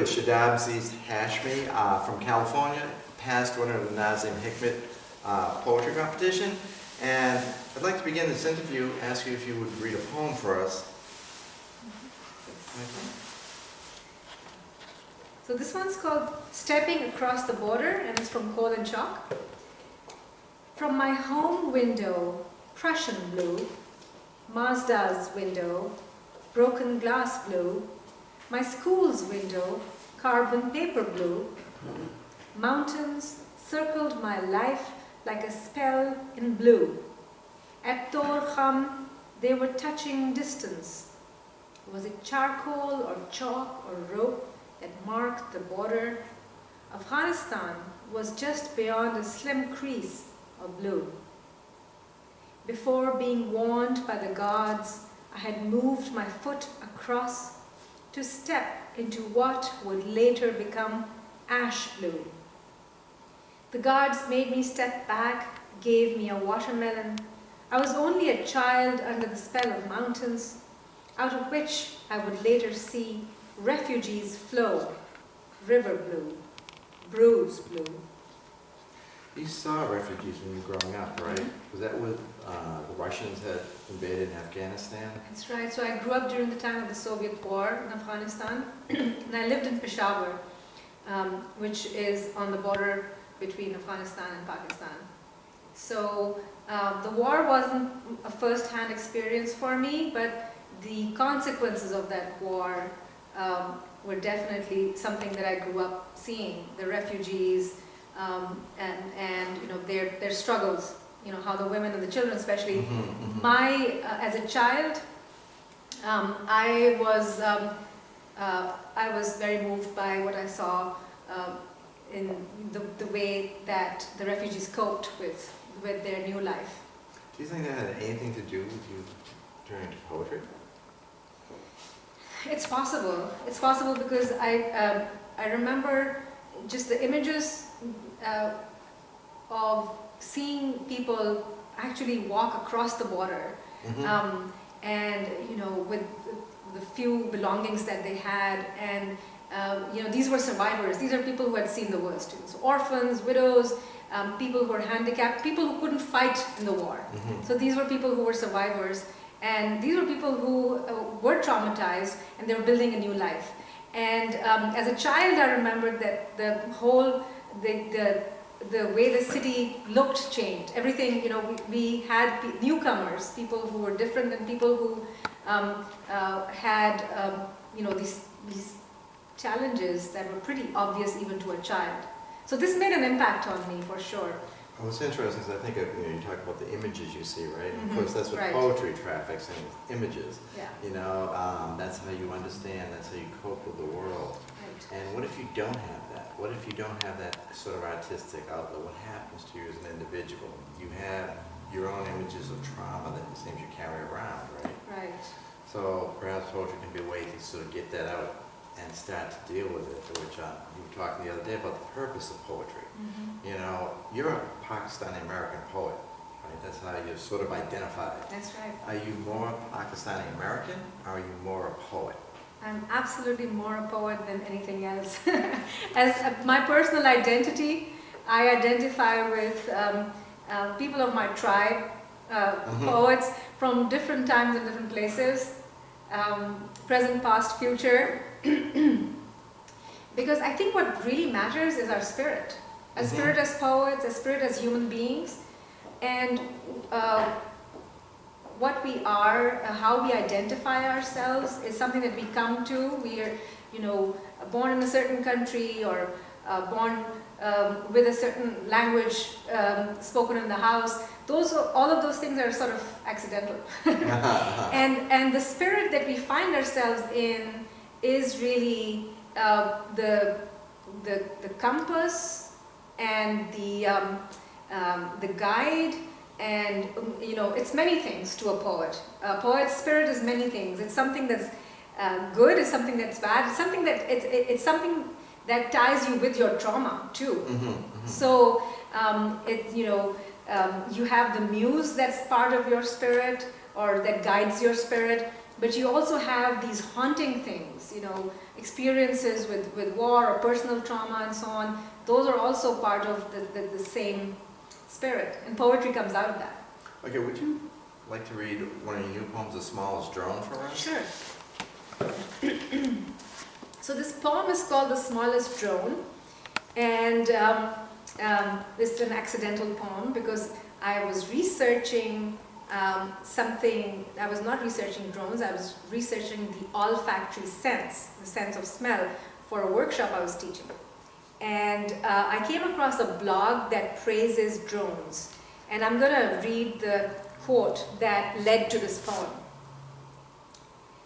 with Shadab Zeest Hashmi from California, past winner of the Nazim Hikmet poetry competition. And I'd like to begin this interview, ask you if you would read a poem for us. So this one's called Stepping Across the Border, and it's from Coal and Chalk. From my home window, Prussian blue, Mazda's window, broken glass blue, my school's window, carbon paper blue, mountains circled my life like a spell in blue. At Tor Kham, they were touching distance. Was it charcoal or chalk or rope that marked the border? Afghanistan was just beyond a slim crease of blue. Before being warned by the gods, I had moved my foot across to step into what would later become ash blue. The guards made me step back, gave me a watermelon. I was only a child under the spell of mountains, out of which I would later see refugees flow, river blue, bruise blue. You saw refugees when you were growing up, right? Was that with the Russians had invaded Afghanistan? That's right. So I grew up during the time of the Soviet war in Afghanistan, and I lived in Peshawar, which is on the border between Afghanistan and Pakistan. So the war wasn't a first-hand experience for me, but the consequences of that war were definitely something that I grew up seeing. The refugees and you know their struggles. You know how the women and the children, especially. My as a child, I was very moved by what I saw in the way that the refugees coped with their new life. Do you think that had anything to do with you turning to poetry? It's possible. It's possible because I remember just the images of seeing people actually walk across the border, and you know with the few belongings that they had, and you know these were survivors. These are people who had seen the worst. So orphans, widows, people who were handicapped, people who couldn't fight in the war. So these were people who were survivors, and these were people who were traumatized, and they were building a new life. And as a child, I remembered that the whole the way the city looked changed. Everything, you know, we had newcomers, people who were different, and people who had you know these challenges that were pretty obvious even to a child. So this made an impact on me for sure. What's interesting is I think you talk about the images you see, right? Of course, that's what Right. poetry traffics in, images. Yeah. You know, that's how you understand, that's how you cope with the world. Right. And what if you don't have that? What if you don't have that sort of artistic outlet? What happens to you as an individual? You have your own images of trauma that it seems you carry around, right? Right. So perhaps poetry can be a way to sort of get that out and start to deal with it, which you were talking the other day about the purpose of poetry. You know, you're a Pakistani American poet, right? That's how you're sort of identified. That's right. Are you more Pakistani American, or are you more a poet? I'm absolutely more a poet than anything else. As my personal identity, I identify with people of my tribe, poets from different times and different places, present, past, future. Because I think what really matters is our spirit. A spirit as poets, a spirit as human beings, and what we are, how we identify ourselves is something that we come to. We are, you know, born in a certain country, or born with a certain language spoken in the house. All of those things are sort of accidental. and the spirit that we find ourselves in is really the compass and the guide, and you know it's many things to a poet. A poet's spirit is many things. It's something that's good, it's something that's bad, it's something that it's something that ties you with your trauma too. So you have the muse that's part of your spirit, or that guides your spirit, but you also have these haunting things, you know, experiences with war or personal trauma and so on. Those are also part of the same spirit, and poetry comes out of that. Okay, would you like to read one of your new poems, The Smallest Drone, for us? Sure. So this poem is called The Smallest Drone, and this is an accidental poem because I was researching something. I was not researching drones, I was researching the olfactory sense, the sense of smell, for a workshop I was teaching. And I came across a blog that praises drones, and I'm going to read the quote that led to this poem.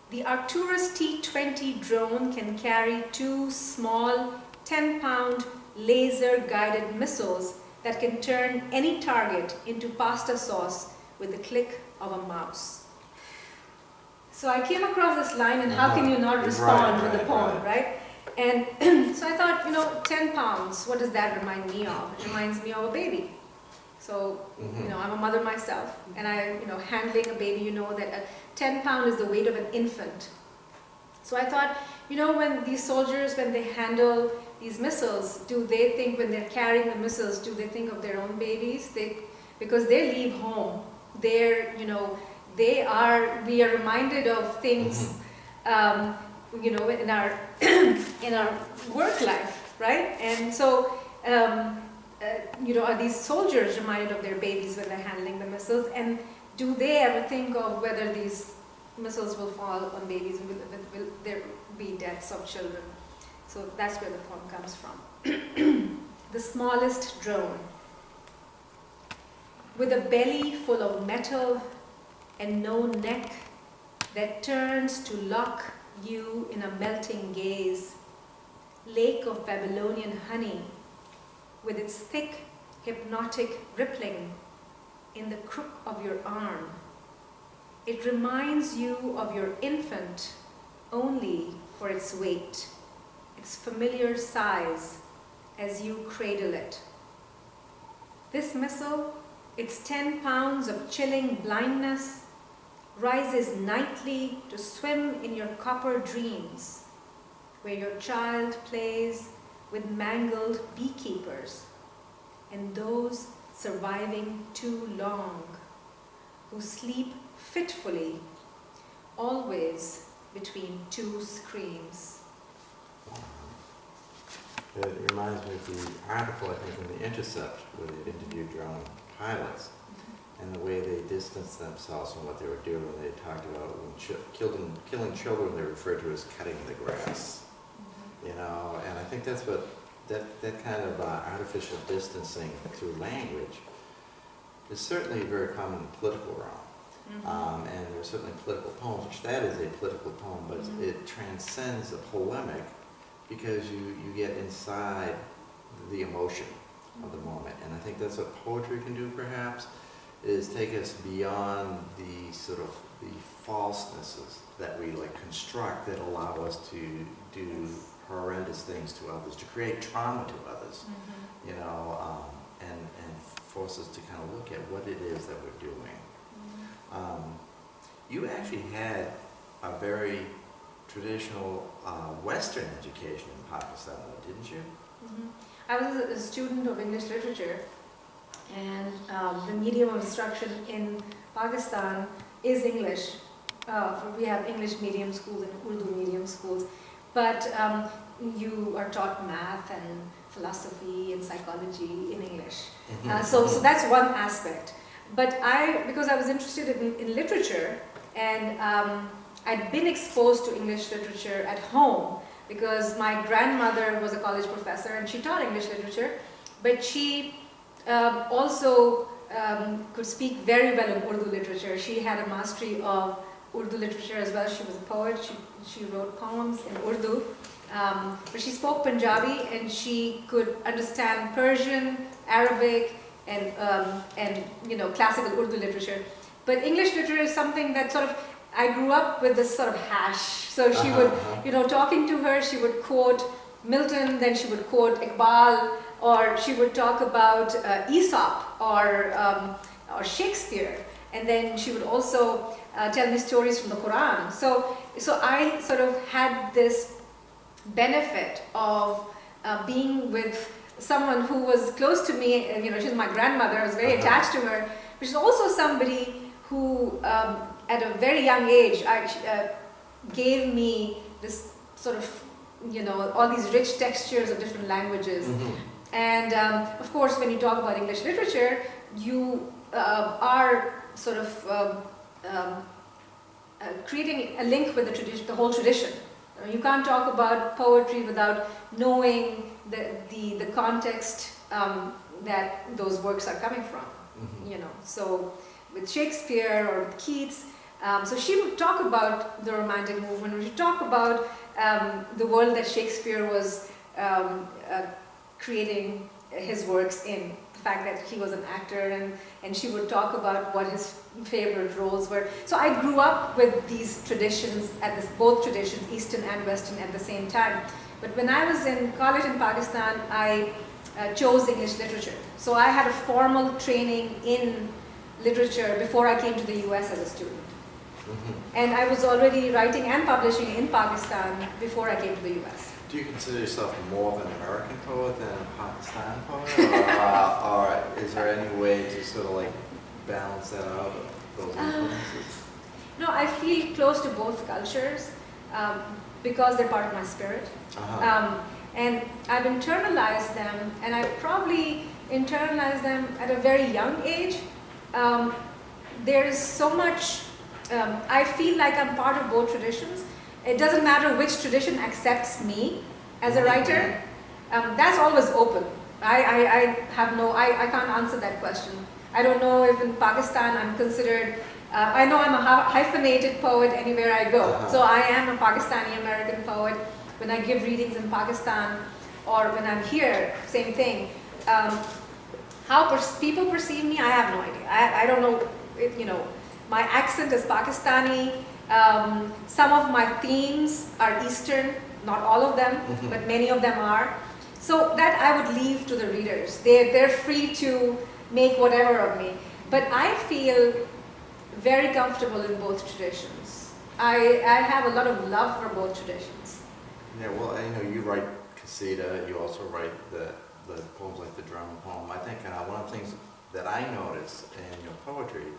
The Arcturus T-20 drone can carry 2 small 10-pound laser-guided missiles that can turn any target into pasta sauce with the click of a mouse. So I came across this line, and how can you not respond with the poem, right? And so I thought, you know, 10 pounds, what does that remind me of? It reminds me of a baby. So, you know, I'm a mother myself, and handling a baby, you know that a 10-pound is the weight of an infant. So I thought, you know, when these soldiers, when they handle these missiles, do they think, when they're carrying the missiles, do they think of their own babies? Because they leave home, we are reminded of things, you know, in our in our work life, right? And so, are these soldiers reminded of their babies when they're handling the missiles? And do they ever think of whether these missiles will fall on babies and will there be deaths of children? So that's where the poem comes from. The smallest drone. With a belly full of metal and no neck that turns to lock you in a melting gaze, lake of Babylonian honey, with its thick, hypnotic rippling in the crook of your arm. It reminds you of your infant only for its weight, its familiar size as you cradle it. This missile, its 10 pounds of chilling blindness, rises nightly to swim in your copper dreams, where your child plays with mangled beekeepers and those surviving too long, who sleep fitfully, always between 2 screams. It reminds me of the article, I think, from The Intercept, where they interviewed drone pilots, and the way they distanced themselves from what they were doing. They talked about when killing children, they referred to as cutting the grass. You know, and I think that's what that kind of artificial distancing through language is certainly very common in the political realm. And there are certainly political poems, which that is a political poem, but it transcends the polemic because you get inside the emotion of the moment. And I think that's what poetry can do, perhaps, is take us beyond the sort of the falsenesses that we construct that allow us to do horrendous things to others, to create trauma to others, you know, and force us to kind of look at what it is that we're doing. You actually had a very traditional Western education in Pakistan, though, didn't you? I was a student of English literature, and the medium of instruction in Pakistan is English. We have English medium schools and Urdu medium schools, but you are taught math and philosophy and psychology in English. So that's one aspect. But because I was interested in literature, and I'd been exposed to English literature at home because my grandmother was a college professor and she taught English literature, but she also could speak very well in Urdu literature. She had a mastery of Urdu literature as well. She was a poet. She wrote poems in Urdu. But she spoke Punjabi, and she could understand Persian, Arabic, and classical Urdu literature. But English literature is something that I grew up with this sort of hash. So she would, talking to her, she would quote Milton, then she would quote Iqbal, or she would talk about Aesop or Shakespeare. And then she would also tell me stories from the Quran. So I sort of had this benefit of being with someone who was close to me. She's my grandmother. I was very attached to her. But she's also somebody who, at a very young age, gave me this sort of, all these rich textures of different languages. And of course, when you talk about English literature, you are sort of creating a link with the tradition, the whole tradition. You can't talk about poetry without knowing the context that those works are coming from. So with Shakespeare or with Keats, so she would talk about the Romantic movement. We should talk about the world that Shakespeare was creating his works in. The fact that he was an actor, and she would talk about what his favorite roles were. So I grew up with these traditions, both traditions, Eastern and Western, at the same time. But when I was in college in Pakistan, I chose English literature. So I had a formal training in literature before I came to the US as a student. And I was already writing and publishing in Pakistan before I came to the US. Do you consider yourself more of an American poet than a Pakistan poet? Or is there any way to sort of like balance that out, those influences? No, I feel close to both cultures because they're part of my spirit. And I've internalized them, and I probably internalized them at a very young age. There is so much, I feel like I'm part of both traditions. It doesn't matter which tradition accepts me as a writer. That's always open. I can't answer that question. I don't know if in Pakistan I'm considered, I know I'm a hyphenated poet anywhere I go. So I am a Pakistani American poet. When I give readings in Pakistan or when I'm here, same thing. How people perceive me, I have no idea. I don't know, my accent is Pakistani. Some of my themes are Eastern, not all of them, but many of them are. So that I would leave to the readers. They're free to make whatever of me. But I feel very comfortable in both traditions. I have a lot of love for both traditions. Yeah, well, you write Qasida, you also write the poems like the drum poem. I think one of the things that I notice in your poetry,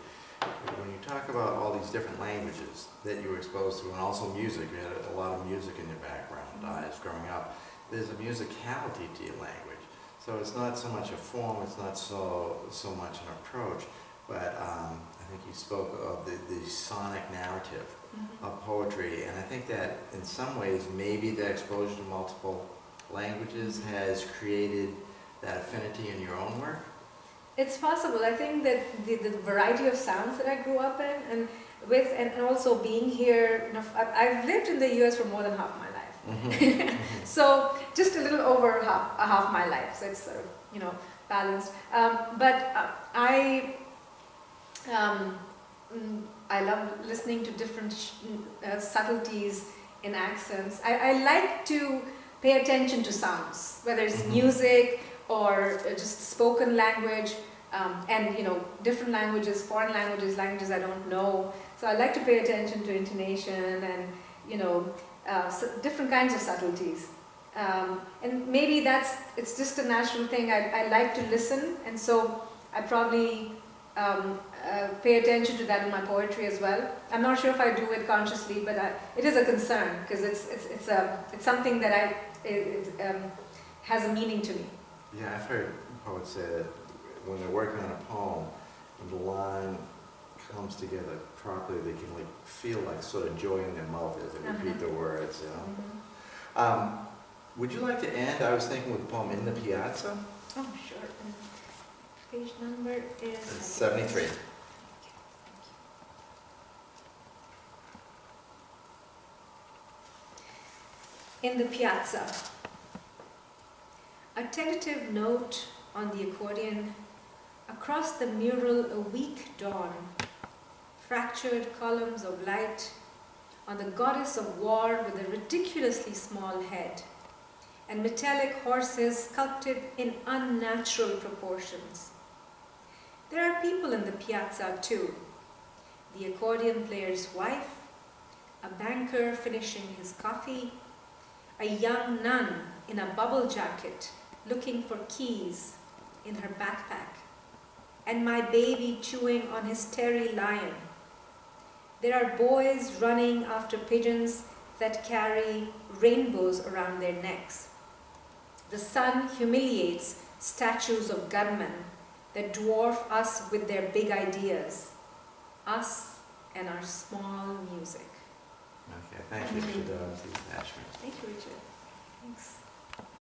when you talk about all these different languages that you were exposed to, and also music, you had a lot of music in your background as growing up, there's a musicality to your language. So it's not so much a form, it's not so much an approach, but I think you spoke of the sonic narrative of poetry, and I think that in some ways maybe the exposure to multiple languages has created that affinity in your own work. It's possible. I think that the variety of sounds that I grew up in, and also being here, I've lived in the US for more than half my life. So just a little over half my life. So it's sort of, balanced. But I love listening to different subtleties in accents. I like to pay attention to sounds, whether it's music or just spoken language, and different languages, foreign languages I don't know. So I like to pay attention to intonation and different kinds of subtleties. And maybe it's just a natural thing. I like to listen, and so I probably pay attention to that in my poetry as well. I'm not sure if I do it consciously, but it is a concern because it's something that has a meaning to me. Yeah, I've heard poets say that when they're working on a poem, when the line comes together properly, they can feel sort of joy in their mouth as they repeat the words. Would you like to end? I was thinking with the poem "In the Piazza." Oh, sure. Page number is 73. In the Piazza. A tentative note on the accordion, across the mural a weak dawn, fractured columns of light on the goddess of war with a ridiculously small head, and metallic horses sculpted in unnatural proportions. There are people in the piazza too, the accordion player's wife, a banker finishing his coffee, a young nun in a bubble jacket looking for keys in her backpack, and my baby chewing on his terry lion. There are boys running after pigeons that carry rainbows around their necks. The sun humiliates statues of gunmen that dwarf us with their big ideas, us and our small music. Okay, thank you, Shadab Zeest Hashmi. Thank you, Richard. Thanks.